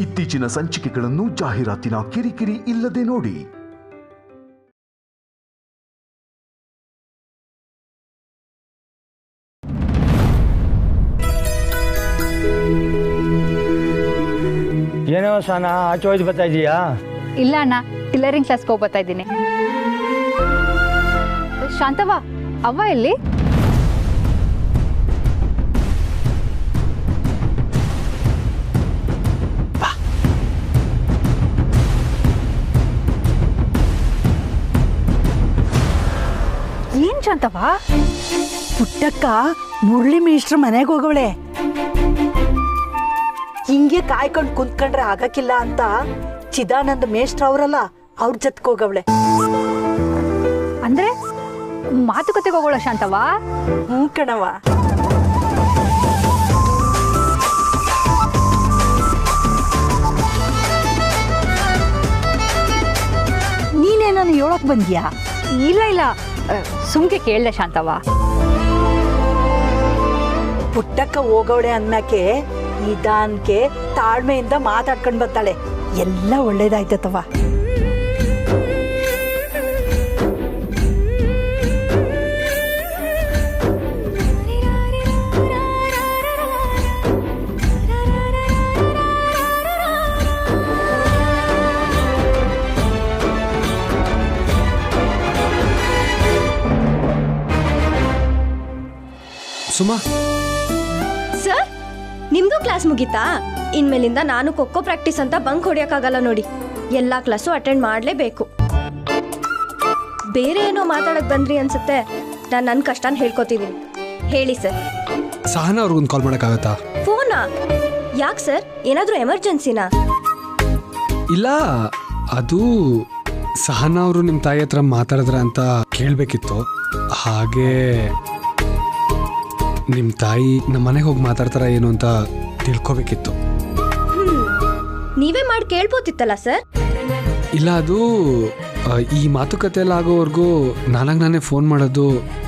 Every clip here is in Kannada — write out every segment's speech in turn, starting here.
ಇತ್ತೀಚಿನ ಸಂಚಿಕೆಗಳನ್ನು ಜಾಹೀರಾತಿನ ಕಿರಿಕಿರಿ ಇಲ್ಲದೆ ನೋಡಿ. ಏನೋ ಸಾನ ಆಚೆ ಹೋಯ್ತು ಬರ್ತಾ ಇದೀಯಾ? ಇಲ್ಲ ಅಣ್ಣ, ಟೈಲರಿಂಗ್ ಕ್ಲಾಸ್ಗೆ ಹೋಗಿ ಬರ್ತಾ ಇದ್ದೀನಿ. ಶಾಂತವ್ವ, ಅವ್ವ ಎಲ್ಲಿ? ಏನ್ ಶಾಂತವ್ವ? ಪುಟ್ಟಕ್ಕ ಮುರಳಿ ಮೇಷ್ಟ್ರ ಮನೆಗೆ ಹೋಗವಳೆ. ಹಿಂಗೆ ಕಾಯ್ಕೊಂಡು ಕುಂತ್ಕೊಂಡ್ರೆ ಆಗಕ್ಕಿಲ್ಲ ಅಂತ ಚಿದಾನಂದ ಮೇಷ್ಟ್ರ ಅವರಲ್ಲ, ಅವ್ರ ಜೊತೆಗೆ ಹೋಗವಳೆ. ಅಂದ್ರೆ ಮಾತುಕತೆಗೆ ಹೋಗೋಳ ಶಾಂತವ್ವ? ಹ್ಞೂ ಕಣವ. ನೀನೇನಾನು ಹೇಳಕ್ ಬಂದ್ಯಾ? ಇಲ್ಲ ಇಲ್ಲ, ಸುಮ್ಕೆ ಕೇಳ್ದೆ ಶಾಂತವ್ವ. ಪುಟ್ಟಕ್ಕ ಹೋಗವಳೆ ಅಂದ್ಮ್ಯಾಕೆ ನಿಧಾನಕ್ಕೆ ತಾಳ್ಮೆಯಿಂದ ಮಾತಾಡ್ಕೊಂಡು ಬರ್ತಾಳೆ. ಎಲ್ಲ ಒಳ್ಳೇದಾಯ್ತವ. ಸುಮಾ ಸರ್, ನಿಮ್ದು ಕ್ಲಾಸ್ ಮುಗೀತಾ? ಇನ್ಮೇಲಿಂದ ನಾನು ಖೋಖೋ ಪ್ರಾಕ್ಟೀಸ್ ಅಂತ ಬಂಕ್ ಹೊಡಿಯಕ್ಕಾಗಲ್ಲ ನೋಡಿ. ಎಲ್ಲಾ ಕ್ಲಾಸು ಅಟೆಂಡ್ ಮಾಡ್ಲೇಬೇಕು. ಬೇರೆ ಏನೋ ಮಾತಾಡಕ್ ಬಂದ್ರಿ ಅನ್ಸುತ್ತೆ. ನಾನು ನನ್ನ ಕಷ್ಟನ ಹೇಳ್ಕೊತಿದ್ದೀನಿ. ಹೇಳಿ ಸರ್. ಸಹನಾ ಅವ್ರಿಗೊಂದು ಕಾಲ್ ಮಾಡೋಕ್ಕಾಗತ್ತಾ? ಫೋನಾ? ಯಾಕೆ ಸರ್, ಏನಾದರೂ ಎಮರ್ಜೆನ್ಸಿನಾ? ಇಲ್ಲ, ಅದು ಸಹನಾ ಅವರು ನಿಮ್ಮ ತಾಯಿ ಹತ್ರ ಮಾತಾಡಿದ್ರ ಅಂತ ಕೇಳಬೇಕಿತ್ತು. ಹಾಗೆ ನಿಮ್ಮ ತಾಯಿ ನಮ್ಮ ಮನೆಗೆ ಹೋಗಿ ಮಾತಾಡ್ತಾರ ಏನು ಅಂತ ತಿಳ್ಕೊಬೇಕಿತ್ತು. ನೀವೇ ಮಾಡಿ ಕೇಳ್ಬೋತಿತ್ತಲ್ಲ ಸರ್. ಇಲ್ಲ, ಅದು ಈ ಮಾತುಕತೆ ಎಲ್ಲ ಆಗೋವರೆಗೂ ನಾನೇ ಫೋನ್ ಮಾಡೋದು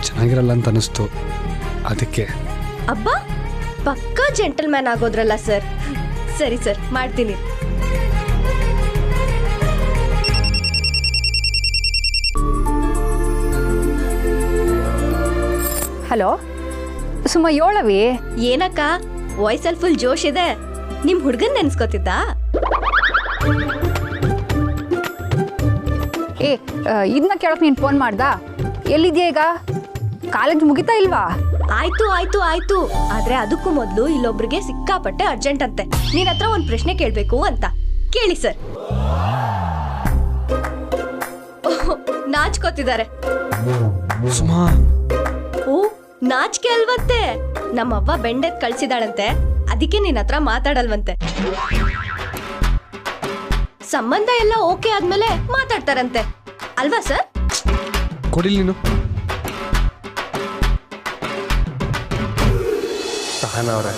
ಚೆನ್ನಾಗಿರಲ್ಲ ಅಂತ ಅನಿಸ್ತು. ಅದಕ್ಕೆ. ಅಬ್ಬಾ, ಪಕ್ಕಾ ಜೆಂಟಲ್ಮ್ಯಾನ್ ಆಗೋದ್ರಲ್ಲ ಸರ್. ಸರಿ ಸರ್, ಮಾಡ್ತೀನಿ. ಹಲೋ ಸುಮ್ಮ, ಯೋಳವಿ? ಏನಕ್ಕ, ವಾಯ್ಸಲ್ಲಿ ಫುಲ್ ಜೋಶ್ ಇದೆ. ನಿಮ್ ಹುಡ್ಗನ್ ನೆನ್ಸ್ಕೊತಿದ್ದ? ಇದನ್ನ ಕೇಳಕ್ ನೀನ್ ಫೋನ್ ಮಾಡ್ದ? ಎಲ್ಲಿದ್ಯಾ ಈಗ? ಕಾಲೇಜ್ ಮುಗಿತಾ ಇಲ್ವಾ? ಆಯ್ತು ಆಯ್ತು ಆಯ್ತು, ಆದ್ರೆ ಅದಕ್ಕೂ ಮೊದ್ಲು ಇಲ್ಲೊಬ್ರಿಗೆ ಸಿಕ್ಕಾಪಟ್ಟೆ ಅರ್ಜೆಂಟ್ ಅಂತೆ. ನಿನ್ ಹತ್ರ ಒಂದ್ ಪ್ರಶ್ನೆ ಕೇಳ್ಬೇಕು ಅಂತ. ಕೇಳಿ ಸರ್. ನಾಚ್ಕೋತಿದ್ದಾರೆ. ಸುಮಾ, ಓ, ನಾಚಿಕೆ ಅಲ್ವಂತೆ. ನಮ್ಮವ್ವ ಬೆಂಡೆತ್ ಕಳ್ಸಿದಾಳಂತೆ, ಅದಕ್ಕೆ ನಿನ್ ಹತ್ರ ಮಾತಾಡಲ್ವಂತೆ. ಸಂಬಂಧ ಎಲ್ಲ ಓಕೆ ಆದ್ಮೇಲೆ ಮಾತಾಡ್ತಾರಂತೆ ಅಲ್ವಾ ಸರ್? ಕೊಡಿಲ್ ನೀನು. ಸಹನಾ ಅವರೇ,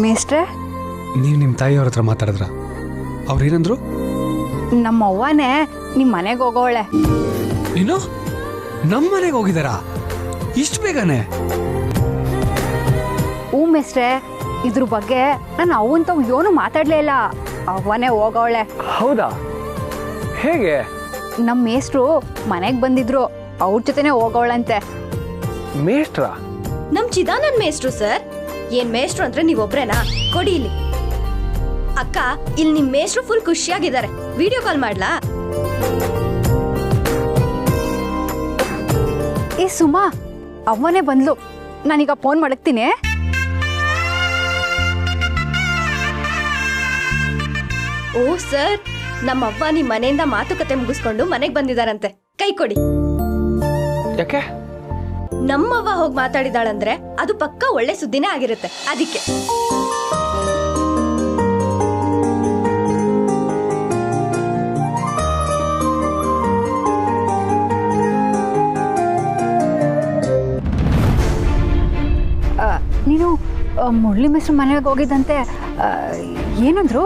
ಮೇಸ್ಟ್ರೆ, ನೀವು ನಿಮ್ಮ ತಾಯಿಯವ್ರ ಹತ್ರ ಮಾತಾಡಿದ್ರ? ಅವ್ರೇನಂದ್ರು? ನಮ್ಮ ಅವ್ವನೇ ನಿಮ್ಮ ಮನೆಗೆ ಹೋಗೋಳೆ. ಏನು, ನಮ್ಮ ಮನೆಗೆ ಹೋಗಿದಾರಾ ಇಷ್ಟು ಬೇಗನೆ? ಹ್ಞೂ ಮೇಸ್ಟ್ರೆ, ಇದ್ರ ಬಗ್ಗೆ ನಾನು ಅವಂತ ಏನು ಮಾತಾಡ್ಲೇ ಇಲ್ಲ. ಅವ್ವನೇ ಹೋಗೋಳೆ. ಹೌದಾ? ಹೇಗೆ? ನಮ್ಮ ಮೇಸ್ಟ್ರು ಮನೆಗೆ ಬಂದಿದ್ರು, ಅವ್ರ ಜೊತೆನೆ ಹೋಗೋಳಂತೆ. ಮೇಷ್ಟ್ರ? ನಮ್ ಚಿದಾನಂದ್ ಮೇಷ್ಟ್ರು ಸರ್. ಏನ್ ಮೇಷ್ಟ್ರು ಅಂದ್ರೆ ನೀವೊಬ್ರೇನಾ? ಕೊಡಿ ಇಲ್ಲಿ. ಅಕ್ಕ, ಇಲ್ಲಿ ನಿಮ್ ಮೇಷ್ಟ್ರು ಫುಲ್ ಖುಷಿಯಾಗಿದ್ದಾರೆ. ವಿಡಿಯೋ ಕಾಲ್ ಮಾಡ್ಲಾ? ಏ ಸುಮಾ, ಅವ್ವನೇ ಬಂದ್ಲು. ನಾನೀಗ ಫೋನ್ ಮಾಡಕ್ತೀನಿ. ಓ ಸರ್, ನಮ್ಮವ್ವ ನಿಮ್ ಮನೆಯಿಂದ ಮಾತುಕತೆ ಮುಗಿಸ್ಕೊಂಡು ಮನೆಗ್ ಬಂದಿದಾರಂತೆ. ಕೈ ಕೊಡಿ. ಯಾಕೆ? ನಮ್ಮವ್ವ ಹೋಗಿ ಮಾತಾಡಿದಾಳಂದ್ರೆ ಅದು ಪಕ್ಕ ಒಳ್ಳೆ ಸುದ್ದಿನೇ ಆಗಿರುತ್ತೆ, ಅದಕ್ಕೆ. ನೀನು ಮುರಳಿ ಮಿಸ್ಟ್ರ ಮನೆಗೆ ಹೋಗಿದ್ದಂತೆ, ಏನಂದ್ರು?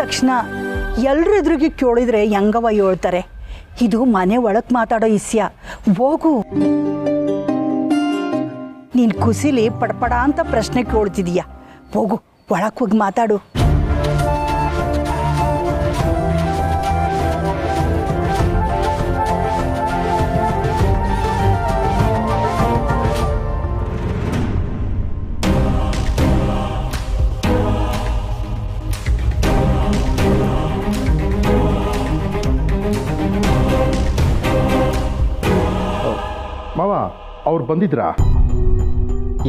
ತಕ್ಷಣ ಎಲ್ರ ಎದುರಿಗೆ ಕೇಳಿದ್ರೆ ಹೆಂಗವ ಹೇಳ್ತಾರೆ. ಇದು ಮನೆ ಒಳಗೆ ಮಾತಾಡೋ ಇಸ್ಯ. ಹೋಗು. ನೀನು ಖುಷಿಲಿ ಪಡಪಡ ಅಂತ ಪ್ರಶ್ನೆ ಕೇಳ್ತಿದೀಯ. ಹೋಗು, ಒಳಕ್ಕೆ ಹೋಗಿ ಮಾತಾಡು. ಮಾವ ಅವ್ರು ಬಂದಿದ್ರಾ?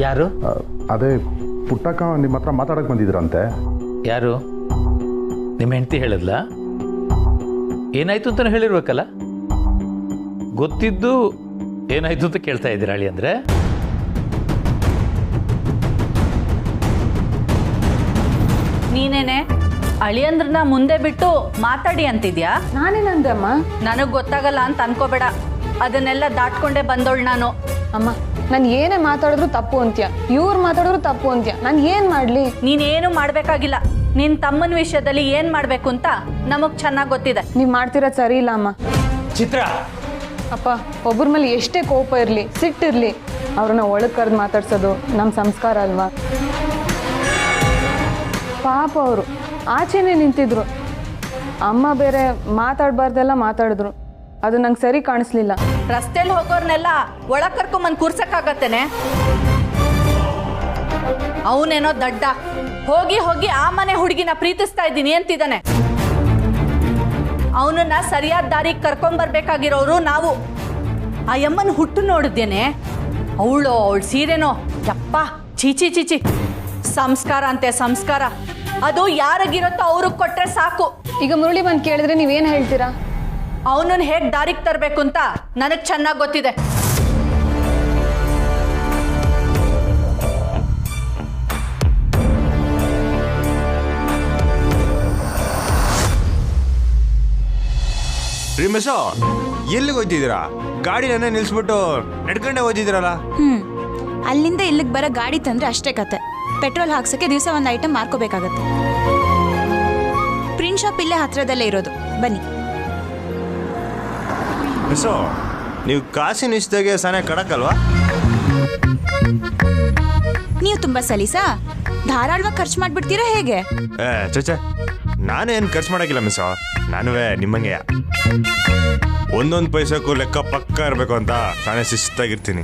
ಯಾರು? ಅದೇ ಪುಟ್ಟಕ್ಕ ನಿಮ್ಮ ಹತ್ರ ಮಾತಾಡಕ್ಕೆ ಬಂದಿದ್ರಂತೆ. ಯಾರು? ನಿಮ್ಮ ಹೆಂಡತಿ ಹೇಳಿದ್ಲ? ಏನಾಯ್ತು ಅಂತ ಹೇಳಿರ್ಬೇಕಲ್ಲ. ಗೊತ್ತಿದ್ದು ಏನಾಯ್ತು ಅಂತ ಕೇಳ್ತಾ ಇದ್ದೀರಾ ಅಳಿ ಅಂದ್ರೆ? ನೀನೇನೆ ಅಳಿಯಂದ್ರನ್ನ ಮುಂದೆ ಬಿಟ್ಟು ಮಾತಾಡಿ ಅಂತಿದ್ಯಾ? ನಾನೇನಂದೆ ಅಮ್ಮ? ನನಗ್ ಗೊತ್ತಾಗಲ್ಲ ಅಂತ ಅನ್ಕೋಬೇಡ. ಅದನ್ನೆಲ್ಲ ದಾಟ್ಕೊಂಡೆ ಬಂದೋಳು ನಾನು. ಅಮ್ಮ, ನಾನು ಏನೇ ಮಾತಾಡಿದ್ರು ತಪ್ಪು ಅಂತ್ಯ, ಇವ್ರು ಮಾತಾಡಿದ್ರು ತಪ್ಪು ಅಂತ್ಯ. ನಾನು ಏನ್ ಮಾಡ್ಲಿ? ನೀನೇನು ಮಾಡ್ಬೇಕಾಗಿಲ್ಲ. ನಿನ್ ತಮ್ಮನ ವಿಷಯದಲ್ಲಿ ಏನ್ ಮಾಡ್ಬೇಕು ಅಂತ ನಮಗ್ ಚೆನ್ನಾಗ್ ಗೊತ್ತಿದೆ. ನೀವ್ ಮಾಡ್ತಿರೋದು ಸರಿ ಇಲ್ಲ ಅಮ್ಮ. ಚಿತ್ರ, ಅಪ್ಪ, ಒಬ್ಬರ ಮೇಲೆ ಎಷ್ಟೇ ಕೋಪ ಇರ್ಲಿ, ಸಿಟ್ಟಿರ್ಲಿ, ಅವ್ರನ್ನ ಒಳಗ್ ಕರೆದು ಮಾತಾಡ್ಸೋದು ನಮ್ಮ ಸಂಸ್ಕಾರ ಅಲ್ವಾ? ಪಾಪ ಅವರು ಆಚೆನೆ ನಿಂತಿದ್ರು. ಅಮ್ಮ ಬೇರೆ ಮಾತಾಡ್ಬಾರ್ದೆಲ್ಲ ಮಾತಾಡಿದ್ರು. ಅದು ನಂಗೆ ಸರಿ ಕಾಣಿಸ್ಲಿಲ್ಲ. ರಸ್ತೆಯಲ್ಲಿ ಹೋಗೋರ್ನೆಲ್ಲ ಒಳಗ್ ಕರ್ಕೊಂಬಂದ್ ಕೂರ್ಸಕ್ಕಾಗತ್ತೇನೆ? ಅವನೇನೋ ದಡ್ಡ ಹೋಗಿ ಹೋಗಿ ಆ ಮನೆ ಹುಡುಗಿನ ಪ್ರೀತಿಸ್ತಾ ಇದ್ದೀನಿ ಅಂತಿದ್ದಾನೆ. ಅವನನ್ನ ಸರಿಯಾದ ದಾರಿಗೆ ಕರ್ಕೊಂಬರ್ಬೇಕಾಗಿರೋರು ನಾವು. ಆ ಯಮ್ಮನ ಹುಟ್ಟು ನೋಡಿದ್ದೇನೆ. ಅವಳ ಸೀರೆನೋ ಯಪ್ಪ, ಚೀಚಿ ಚೀಚಿ. ಸಂಸ್ಕಾರ ಅಂತೆ ಸಂಸ್ಕಾರ. ಅದು ಯಾರಿಗಿರುತ್ತೋ ಅವ್ರಿಗೆ ಕೊಟ್ರೆ ಸಾಕು. ಈಗ ಮುರಳಿ ಬಂದು ಕೇಳಿದ್ರೆ ನೀವೇನು ಹೇಳ್ತೀರಾ? ಅವನನ್ನ ಹೇಗೆ ದಾರಿಗೆ ತರಬೇಕು ಅಂತ ನನಗೆ ಚೆನ್ನಾಗಿ ಗೊತ್ತಿದೆ. ರಿಮೇಶೋ, ಎಲ್ಲಿಗೆ ಹೋಗ್ತಿದ್ದೀರಾ? ಗಾಡಿನೇ ನಿಲ್ಸ್ಬಿಟ್ಟು ನಡ್ಕೊಂಡೆ ಹೋಗ್ತಿದ್ದೀರಲ್ಲ? ಅಲ್ಲಿಂದ ಇಲ್ಲಿಗೆ ಬರೋ ಗಾಡಿ ತಂದ್ರೆ ಅಷ್ಟೇ ಕತೆ. ಪೆಟ್ರೋಲ್ ಹಾಕ್ಸಕ್ಕೆ ದಿವಸ ಒಂದು ಐಟಮ್ ಮಾರ್ಕೋಬೇಕಾಗತ್ತೆ. ಪ್ರಿಂಟ್ ಶಾಪ್ ಇಲ್ಲೇ ಹತ್ರದಲ್ಲೇ ಇರೋದು, ಬನ್ನಿ. ಮಿಸೋ, ನೀವು ಕಾಸಿನ ಇಷ್ಟದಾಗೆ ಸನ ಕಡಕಲ್ವಾ? ನೀವು ತುಂಬಾ ಸಲೀಸಾ? ಧಾರಾಳವಾಗಿ ಖರ್ಚು ಮಾಡ್ಬಿಡ್ತೀರಾ ಹೇಗೆ? ಚಚೆ, ನಾನೇನು ಖರ್ಚು ಮಾಡಕ್ಕಿಲ್ಲ ಮಿಸೋ. ನಾನುವೇ ನಿಮ್ಮಂಗೆ ಒಂದೊಂದು ಪೈಸಕ್ಕೂ ಲೆಕ್ಕ ಪಕ್ಕ ಇರಬೇಕು ಅಂತ ನಾನೇ ಶಿಸ್ತಾಗಿರ್ತೀನಿ.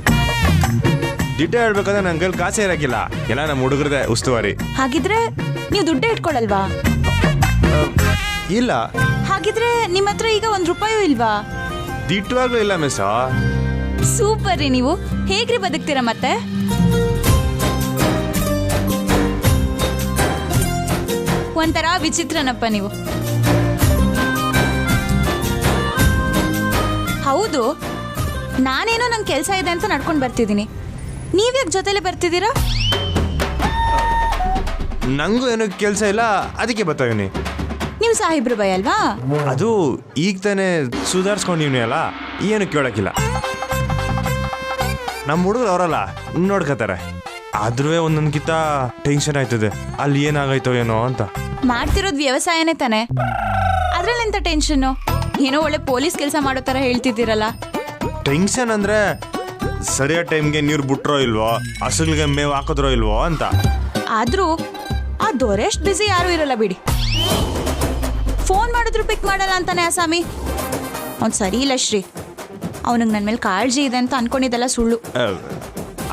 ದಿಡ್ಡ ಹೇಳ್ಬೇಕಂದ್ರೆ ನನ್ನ ಕೈಲಿ ಕಾಸೇ ಇರಕ್ಕಿಲ್ಲ. ಎಲ್ಲ ನಮ್ಮ ಹುಡುಗರದೇ ಉಸ್ತುವಾರಿ. ಹಾಗಿದ್ರೆ ನೀವು ದುಡ್ಡೇ ಇಟ್ಕೊಳ್ಳಲ್ವಾ? ಇಲ್ಲ. ಹಾಗಿದ್ರೆ ನಿಮ್ಮ ಹತ್ರ ಈಗ ₹1 ಇಲ್ವಾ? ದಿಟ್ಟವಾಗ್ಲೂ ಇಲ್ಲ ಮಿಸೋ. ಸೂಪರ್ ರೀ. ನೀವು ಹೇಗ್ರಿ ಬದುಕ್ತೀರಾ ಮತ್ತೆ? ಒಂಥರ ವಿಚಿತ್ರನಪ್ಪ ನೀವು. ಹೌದು, ನಾನೇನೋ ನಂಗೆ ಕೆಲಸ ಇದೆ ಅಂತ ನಡ್ಕೊಂಡು ಬರ್ತಿದ್ದೀನಿ. ನೀವ್ಯಾಕೆ ಜೊತೆಲೆ ಬರ್ತಿದ್ದೀರಾ? ನಂಗೂ ಏನೋ ಕೆಲಸ ಇಲ್ಲ, ಅದಕ್ಕೆ ಬರ್ತಾವಿನಿ. ನೀವು ಸಾಹಿಬ್ರು ಭಯ ಅಲ್ವಾ? ಅದು ಈಗ ತಾನೇ ಸುಧಾರಿಸ್ಕೊಂಡಿವ್ನಿ ಅಲ್ಲ, ಏನು ಕೇಳಕ್ಕಿಲ್ಲ. ನಮ್ಮ ಹುಡುಗರು ಅವರಲ್ಲ ನೋಡ್ಕೋತಾರೆ. ಆದ್ರೂ ಒಂದೊಂದ್ಕಿಂತ ಟೆನ್ಷನ್ ಆಯ್ತದೆ, ಅಲ್ಲಿ ಏನಾಗೈತೋ ಏನೋ ಅಂತ. ಮಾಡ್ತಿರೋದು ವ್ಯವಸಾಯನೇ ತಾನೆ, ಅದ್ರಲ್ಲೆಂತ ಟೆನ್ಷನ್ನು? ಏನೋ ಒಳ್ಳೆ ಪೊಲೀಸ್ ಕೆಲಸ ಮಾಡೋ ಥರ ಹೇಳ್ತಿದ್ದೀರಲ್ಲ. ಟೆನ್ಷನ್ ಅಂದ್ರೆ ಸರಿಯಾದ ಟೈಮ್ಗೆ ನೀರು ಬಿಟ್ರೋ ಇಲ್ವೋ, ಹಸುಗಳಿಗೆ ಮೇವು ಹಾಕಿದ್ರೋ ಇಲ್ವೋ ಅಂತ. ಆದ್ರೂ ಆ ದೊರೆಷ್ಟು ಬಿಸಿ ಯಾರು ಇರಲ್ಲ ಬಿಡಿ. ಫೋನ್ ಮಾಡಿದ್ರು ಪಿಕ್ ಮಾಡಲ್ಲ ಅಂತಾನೆ ಆಸಾಮಿ. ಅವ್ನು ಸರಿ ಇಲ್ಲ ಶ್ರೀ. ಅವನಿಗೆ ನನ್ನ ಮೇಲೆ ಕಾಳಜಿ ಇದೆ ಅಂತ ಅನ್ಕೊಂಡಿದ್ದೆಲ್ಲ ಸುಳ್ಳು.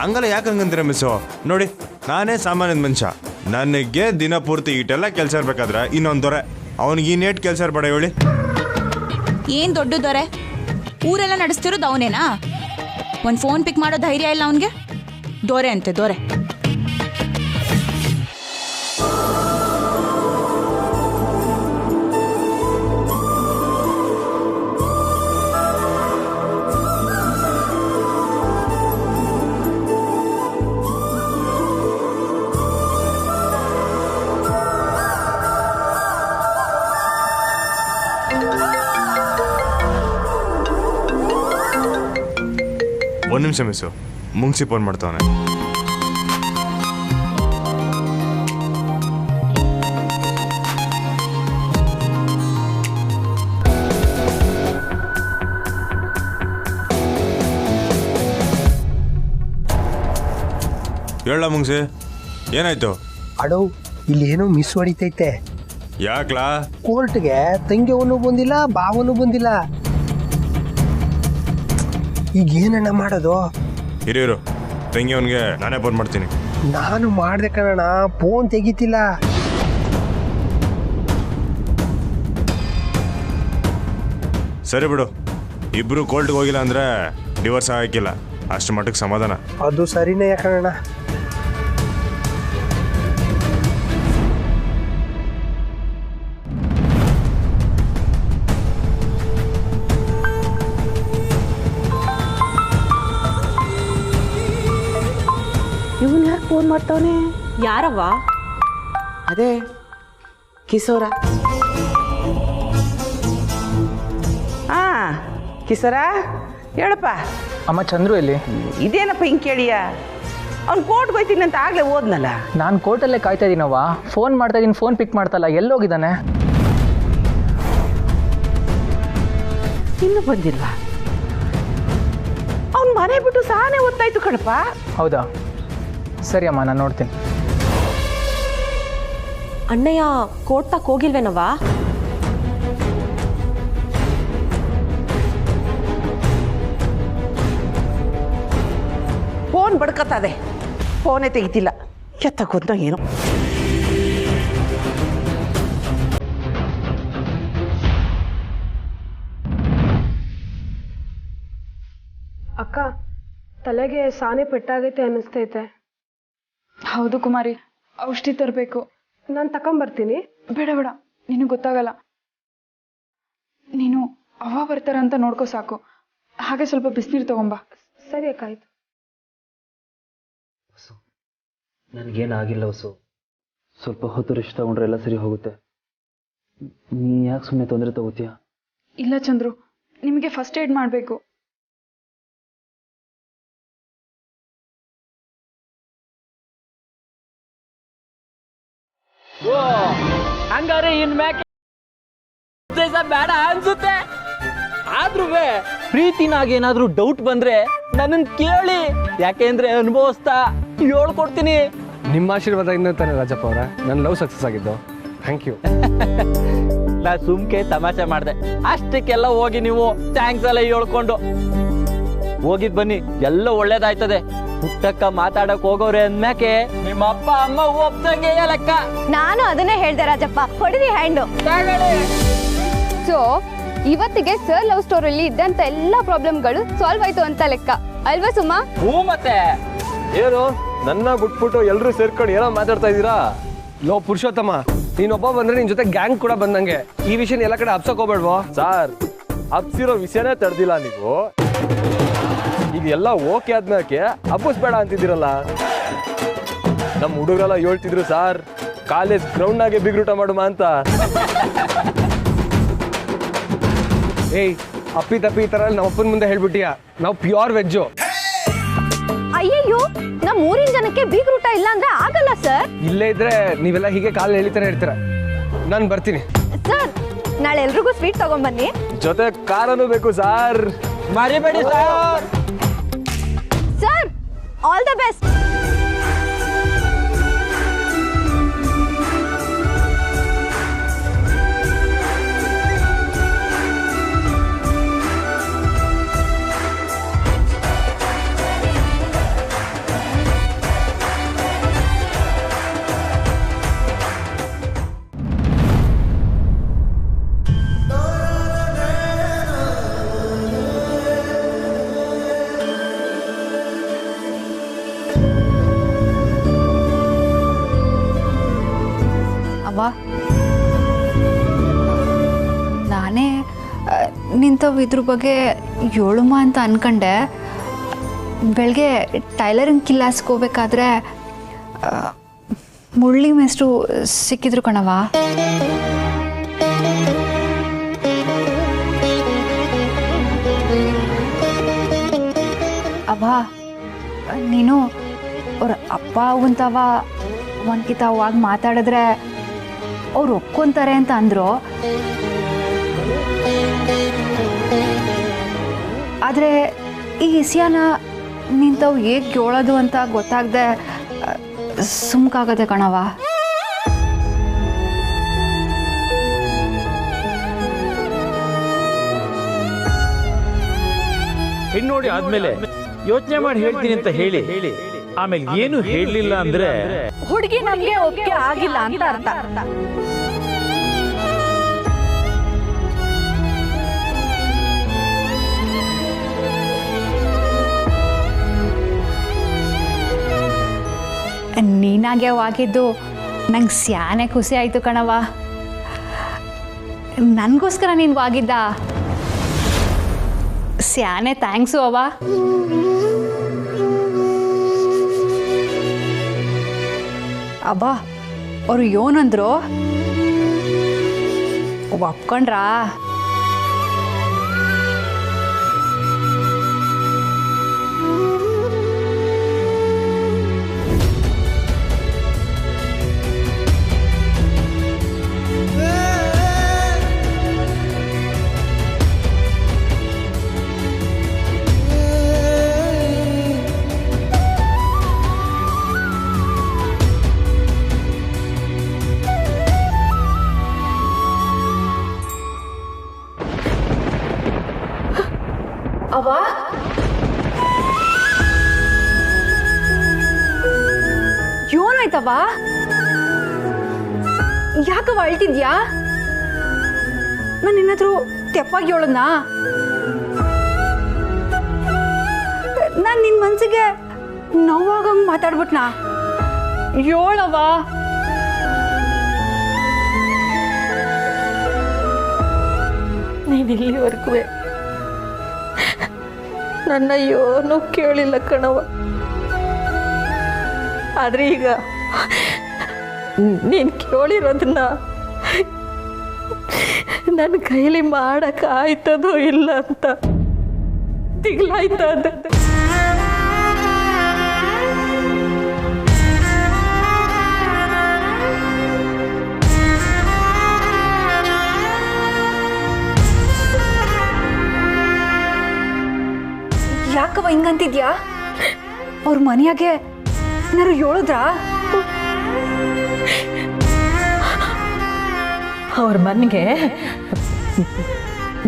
ಹಂಗಲ್ಲ ಯಾಕೆ ಹಂಗಂತೀರ ಮಿಸ್ಸು? ನೋಡಿ, ನಾನೇ ಸಾಮಾನ್ಯದ ಮನುಷ್ಯ. ನನಗೆ ದಿನ ಪೂರ್ತಿ ಇಟ್ಟೆಲ್ಲ ಕೆಲಸ ಇರ್ಬೇಕಾದ್ರೆ ಇನ್ನೊಂದು ದೊರೆ ಅವನಿಗೆ ಇನ್ನೇಟ್ ಕೆಲಸ ಇರ್ಬೇಡ ಹೇಳಿ. ಏನು ದೊಡ್ಡ ದೊರೆ? ಊರೆಲ್ಲ ನಡೆಸ್ತಿರೋದು ಅವನೇನಾ? ಒಂದು ಫೋನ್ ಪಿಕ್ ಮಾಡೋ ಧೈರ್ಯ ಇಲ್ಲ ಅವನಿಗೆ. ದೊರೆ ಅಂತೆ ದೊರೆ. ಒಂದು ನಿಮಿಷ ಮಿಸ್ಸು, ಮುಂಗ್ಸಿ ಫೋನ್ ಮಾಡ್ತಾವನೆ. ಹೇಳ ಮುಂಗ್ಸಿ ಏನಾಯ್ತು? ಅಡೋ ಇಲ್ಲಿ ಏನೋ ಮಿಸ್ ಹೊಡಿತೈತೆ. ಯಾಕ್ಲಾ? ಕೋರ್ಟ್ಗೆ ತಂಗಿಯವನು ಬಂದಿಲ್ಲ, ಬಾವನು ಬಂದಿಲ್ಲ. ಈಗ ಏನಣ್ಣ ಮಾಡೋದು? ಇರು ತಂಗಿಯವನ್ಗೆ ನಾನೇ ಫೋನ್ ಮಾಡ್ತೀನಿ. ನಾನು ಮಾಡ್ದೆ ಕಣಣ್ಣ, ಫೋನ್ ತೆಗಿತಿಲ್ಲ. ಸರಿ ಬಿಡು, ಇಬ್ರು ಕೋರ್ಟ್ಗೆ ಹೋಗಿಲ್ಲ ಅಂದ್ರೆ ಡಿವೋರ್ಸ್ ಆಗಿಲ್ಲ, ಅಷ್ಟು ಮಟ್ಟಕ್ಕೆ ಸಮಾಧಾನ. ಅದು ಸರಿನೇ ಯಾಕಣ್ಣ. ಇವನ್ ಯಾಕೆ ಫೋನ್ ಮಾಡ್ತಾವನೆ? ಯಾರವ್ವ? ಅದೇ ಕಿಶೋರ. ಕಿಶೋರ ಹೇಳಪ್ಪ. ಅಮ್ಮ ಚಂದ್ರು ಎಲ್ಲಿ? ಇದೇನಪ್ಪ ಹಿಂಗೆ ಕೇಳಿಯ? ಅವ್ನು ಕೋರ್ಟ್ಗೆ ಹೋಯ್ತೀನಿ ಅಂತ ಆಗಲೇ ಓದ್ನಲ್ಲ. ನಾನು ಕೋರ್ಟಲ್ಲೇ ಕಾಯ್ತಾ ಇದ್ದೀನವ್ವ. ಫೋನ್ ಮಾಡ್ತಾ ಇದ್ದೀನಿ, ಫೋನ್ ಪಿಕ್ ಮಾಡ್ತಲ್ಲ. ಎಲ್ಲೋಗಿದ್ದಾನೆ? ಇನ್ನೂ ಬಂದಿಲ್ವಾ? ಅವ್ನು ಮನೆ ಬಿಟ್ಟು ಸಾನೇ ಓದ್ತಾಯ್ತು ಕಣಪ್ಪ. ಹೌದಾ? ಸರಿ ಅಮ್ಮ, ನಾನು ನೋಡ್ತೀನಿ. ಅಣ್ಣಯ್ಯ ಕೋರ್ಟ್ ತಕ್ಕ ಹೋಗಿಲ್ವೇನವ್ವ? ಫೋನ್ ಬಡ್ಕತ್ತದೆ, ಫೋನೇ ತೆಗಿತಿಲ್ಲ. ಎತ್ತಕ್ಕೊಂತ ಏನು? ಅಕ್ಕ, ತಲೆಗೆ ಸಾನೆ ಪೆಟ್ಟಾಗೈತೆ ಅನ್ನಿಸ್ತೈತೆ. ಹೌದು ಕುಮಾರಿ, ಔಷಧಿ ತರಬೇಕು. ನಾನು ತಗೊಂಬರ್ತೀನಿ. ಬೇಡ ಬೇಡ, ನಿನಗೆ ಗೊತ್ತಾಗಲ್ಲ. ನೀನು ಅವ್ವ ಬರ್ತಾರಂತ ನೋಡ್ಕೋ ಸಾಕು. ಹಾಗೆ ಸ್ವಲ್ಪ ಬಿಸಿನೀರು ತಗೊಂಬ. ಸರಿ ಅಕ್ಕ, ಆಯ್ತು. ನನಗೇನಾಗಿಲ್ಲ ಹೊಸು. ಸ್ವಲ್ಪ ಹೊತ್ತು ರೆಸ್ಟ್ ತಗೊಂಡ್ರೆ ಎಲ್ಲ ಸರಿ ಹೋಗುತ್ತೆ. ನೀ ಯಾಕೆ ಸುಮ್ಮನೆ ತೊಂದರೆ ತಗೋತೀಯ? ಇಲ್ಲ ಚಂದ್ರು, ನಿಮಗೆ ಫಸ್ಟ್ ಏಡ್ ಮಾಡಬೇಕು. ಹಂಗಾರೆ ಇನ್ಮ್ಯಾಕೆ ಬೇಡ ಅನ್ಸುತ್ತೆ. ಆದ್ರೂ ಪ್ರೀತಿನಾಗ ಏನಾದ್ರೂ ಡೌಟ್ ಬಂದ್ರೆ ನನ್ನನ್ನು ಕೇಳಿ, ಯಾಕೆಂದ್ರೆ ಅನುಭವಿಸ್ತಾ ಹೇಳ್ಕೊಡ್ತೀನಿ. ನಿಮ್ಮ ಆಶೀರ್ವಾದದಿಂದ ತಾನೆ ರಾಜಪ್ಪ ಅವರ ನನ್ನ ಲವ್ ಸಕ್ಸಸ್ ಆಗಿದ್ದು. Thank you. ನಾ ಸುಮ್ಕೆ ತಮಾಷೆ ಮಾಡಿದೆ ಅಷ್ಟಕ್ಕೆಲ್ಲ. ಹೋಗಿ ನೀವು ಥ್ಯಾಂಕ್ಸ್ ಎಲ್ಲ ಹೇಳ್ಕೊಂಡು ಹೋಗಿದ್ ಬನ್ನಿ, ಎಲ್ಲ ಒಳ್ಳೇದಾಯ್ತದೆ. ಪುಟ್ಟಕ್ಕ ಮಾತಾಡಕ್ ಹೋಗೋರೆ ಅಂದ್ಮ್ಯಾಕೆ ನಿಮ್ಮ ಅಪ್ಪ ಅಮ್ಮ ಒಪ್ಸಂಗೆ ಲೆಕ್ಕ. ನಾನು ಅದನ್ನೇ ಹೇಳ್ದೆ ರಾಜಪ್ಪ, ಹೊಡಿರಿ ಹ್ಯಾಂಡು. ಸೊ ಇವತ್ತಿಗೆ ಸರ್ ಲವ್ ಸ್ಟೋರಿಯಲ್ಲಿ ಇದ್ದಂತ ಎಲ್ಲ ಪ್ರಾಬ್ಲಮ್ಗಳು ಸಾಲ್ವ್ ಆಯ್ತು ಅಂತ ಲೆಕ್ಕ ಅಲ್ವಾ ಸುಮಾ? ಹ್ಞೂ ಮತ್ತೆ. ಏನು ನನ್ನ ಬಿಟ್ಬಿಟ್ಟು ಎಲ್ಲರೂ ಸೇರ್ಕೊಂಡು ಏನೋ ಮಾತಾಡ್ತಾ ಇದ್ದೀರಾ? ಲೋ ಪುರುಷೋತ್ತಮ, ನೀನೊಬ್ಬ ಬಂದ್ರೆ ನಿನ್ ಜೊತೆ ಗ್ಯಾಂಗ್ ಕೂಡ ಬಂದಂಗೆ. ಈ ವಿಷಯ ಎಲ್ಲ ಕಡೆ ಹಬ್ಸಕ್ ಹೋಗ್ಬೇಡ್ವೋ? ಸಾರ್, ಹಬ್ಸಿರೋ ವಿಷಯನೇ ತಡೆದಿಲ್ಲ ನೀವು. ಈಗ ಎಲ್ಲ ಓಕೆ ಆದ್ಮೇಲೆ ಹಬ್ಬಿಸ್ಬೇಡ ಅಂತಿದ್ದೀರಲ್ಲ. ನಮ್ಮ ಹುಡುಗರೆಲ್ಲ ಹೇಳ್ತಿದ್ರು ಸಾರ್, ಕಾಲೇಜ್ ಗ್ರೌಂಡ್ ನಾಗೆ ಬಿಗ್ರೂಟ ಮಾಡುವ ಅಂತ. ಏಯ್, ಅಪ್ಪಿ ತಪ್ಪಿ ಈ ತರ ನಮ್ಮ ಅಪ್ಪನ ಮುಂದೆ ಹೇಳ್ಬಿಟ್ಟಿಯ. ನಾವು ಪ್ಯೂರ್ ವೆಜ್ಜು. ಅಯ್ಯಯ್ಯೋ, ನಮ್ಮ ಊರಿನ ಜನಕ್ಕೆ ಬೀಗ್ರೂಟ ಇಲ್ಲ ಅಂದ್ರೆ ಆಗಲ್ಲ ಸರ್. ಇಲ್ಲೇ ಇದ್ರೆ ನೀವೆಲ್ಲ ಹೀಗೆ ಕಾಲು ಎಳಿತಾನೆ ಇರ್ತೀರ. ನಾನು ಬರ್ತೀನಿ ಸರ್. ನಾಳೆ ಎಲ್ರಿಗೂ ಸ್ವೀಟ್ ತಗೊಂಡ್ಬನ್ನಿ. ಜೊತೆ ಕಾರನು ಬೇಕು ಸಾರ್, ಮರಿಬೇಡಿ sir. Sir, all the best. ನಾನೇ ನಿಂತವು ಇದ್ರ ಬಗ್ಗೆ ಹೇಳುಮ ಅಂತ ಅನ್ಕೊಂಡೆ. ಬೆಳಗ್ಗೆ ಟೈಲರಿಂಗ್ ಕ್ಲಾಸ್ಗೆ ಹೋಗ್ಬೇಕಾದ್ರೆ ಮುಳ್ಳಿ ಮೇಸ್ಟ್ರು ಸಿಕ್ಕಿದ್ರು ಕಣವ. ಅವ ನೀನು ಅವ್ರ ಅಪ್ಪ ಅವಂತವ ಒಂದ್ಕಿತ ಅವಾಗ ಮಾತಾಡಿದ್ರೆ ಅವ್ರು ಒಪ್ಕೊಂತಾರೆ ಅಂತ ಅಂದ್ರು. ಆದರೆ ಈ ವಿಷಯನ ನಿಂತವು ಹೇಗೆ ಕೇಳೋದು ಅಂತ ಗೊತ್ತಾಗದೆ ಸುಮ್ಕಾಗದೆ ಕಣವ. ಹೆಣ್ಣು ನೋಡಿ ಆದ್ಮೇಲೆ ಯೋಚನೆ ಮಾಡಿ ಹೇಳ್ತೀನಿ ಅಂತ ಹೇಳಿ ಆಮೇಲೆ ಏನು ಹೇಳಲಿಲ್ಲ ಅಂದ್ರೆ ಹುಡುಗಿ ನಮ್ಗೆ ಒಪ್ಪಿಗೆ ಆಗಿಲ್ಲ ಅಂತ ಅರ್ಥ. ನೀನಾಗೆ ಆಗಿದ್ದು ನಂಗೆ ಸ್ಯಾನೆ ಖುಷಿ ಆಯಿತು ಕಣವ. ನನಗೋಸ್ಕರ ನೀನು ಆಗಿದ್ದ ಸ್ಯಾನೆ ಥ್ಯಾಂಕ್ಸು ಅವ್ವ. ಅಬ್ಬ ಅವರು ಏನಂದ್ರು ಒಪ್ಕೊಂಡ್ರಾ? ಅವ್ವ ಏನಾಯ್ತವ? ಯಾಕವ ಅಳ್ತಿದ್ಯಾ? ನಾನು ಏನಾದ್ರೂ ತೆಪ್ಪಾಗಿ ಹೇಳದ್ನಾ? ನಾನು ನಿನ್ನ ಮನ್ಸಿಗೆ ನೋವಾಗಂಗೆ ಮಾತಾಡ್ಬಿಟ್ನಾ? ಹೇಳವ. ನೀನು ಇಲ್ಲಿವರೆಗೂ ನನ್ನ ಏನೂ ಕೇಳಿಲ್ಲ ಕಣವ. ಆದ್ರೆ ಈಗ ನೀನು ಕೇಳಿರೋದನ್ನ ನನ್ನ ಕೈಲಿ ಮಾಡಕ್ ಆಯ್ತದೋ ಇಲ್ಲ ಅಂತ ದಿಗ್ಲಾಯ್ತದ. ಯಾಕವ ಹಿಂಗಂತಿದ್ಯಾ? ಅವ್ರ ಮನೆಯಾಗೆ ಏನಾರು ಹೇಳಿದ್ರಾ? ಅವ್ರ ಮನೆಗೆ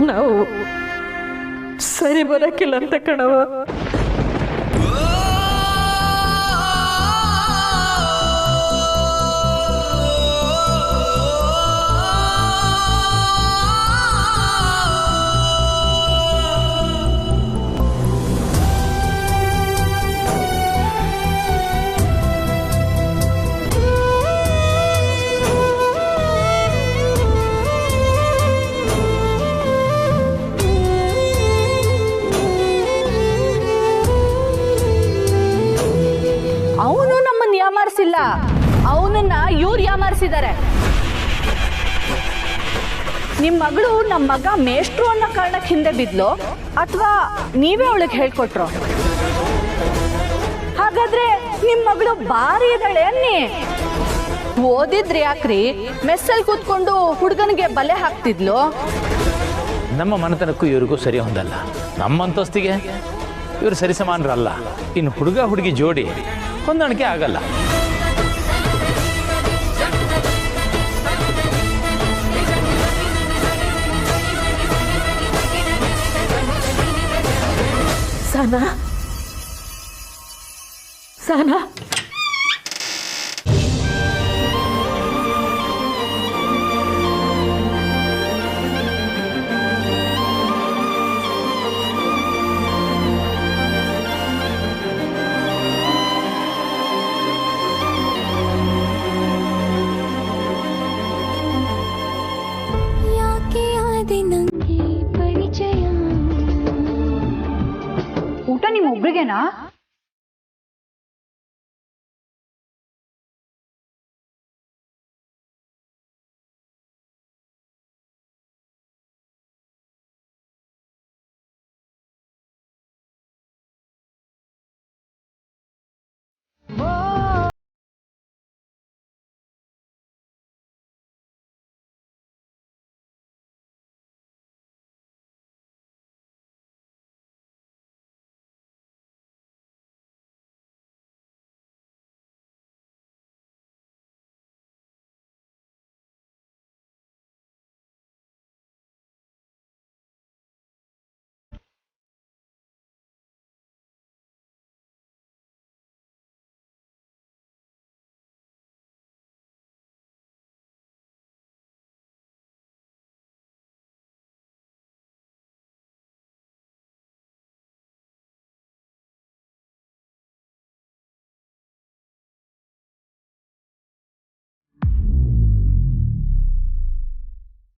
ನಾವು ಸರಿ ಬರಕ್ಕಿಲ್ಲ ಅಂತ ಕಣವ. ಅವನು ನಮ್ಮನ್ನ ಯಾಮಾರಿಸಿಲ್ಲ, ಅವನನ್ನ ಇವ್ರು ಯಾಮಾರಿಸಿದ್ದಾರೆ. ನಿಮ್ ಮಗಳು ನಮ್ಮ ಮಗ ಮೇಷ್ಟ್ರು ಅನ್ನೋ ಕಾರಣಕ್ಕೆ ಹಿಂದೆ ಬಿದ್ಲು ಅಥವಾ ನೀವೇ ಅವಳಿಗೆ ಹೇಳ್ಕೊಟ್ರು? ಹಾಗಾದ್ರೆ ನಿಮ್ ಮಗಳು ಬಾರಿ ಇದ್ದಾಳೆ ಅನ್ನಿ. ಓದಿದ್ರೆ ಯಾಕ್ರಿ ಮೆಸ್ಸಲ್ಲಿ ಕೂತ್ಕೊಂಡು ಹುಡುಗನಿಗೆ ಬಲೆ ಹಾಕ್ತಿದ್ಲು? ನಮ್ಮ ಮನೆತನಕ್ಕೂ ಇವ್ರಿಗೂ ಸರಿ ಹೊಂದಲ್ಲ. ನಮ್ಮ ಅಂತಸ್ತಿಗೆ ಇವರು ಸರಿ ಸಮಾನರಲ್ಲ. ಇನ್ನು ಹುಡುಗ ಹುಡುಗಿ ಜೋಡಿ ಹೊಂದಾಣಿಕೆ ಆಗಲ್ಲ. ಸನಾ ಸನಾ ಊಟ ನಿಮ್ಮೊಬ್ರಿಗೇನಾ?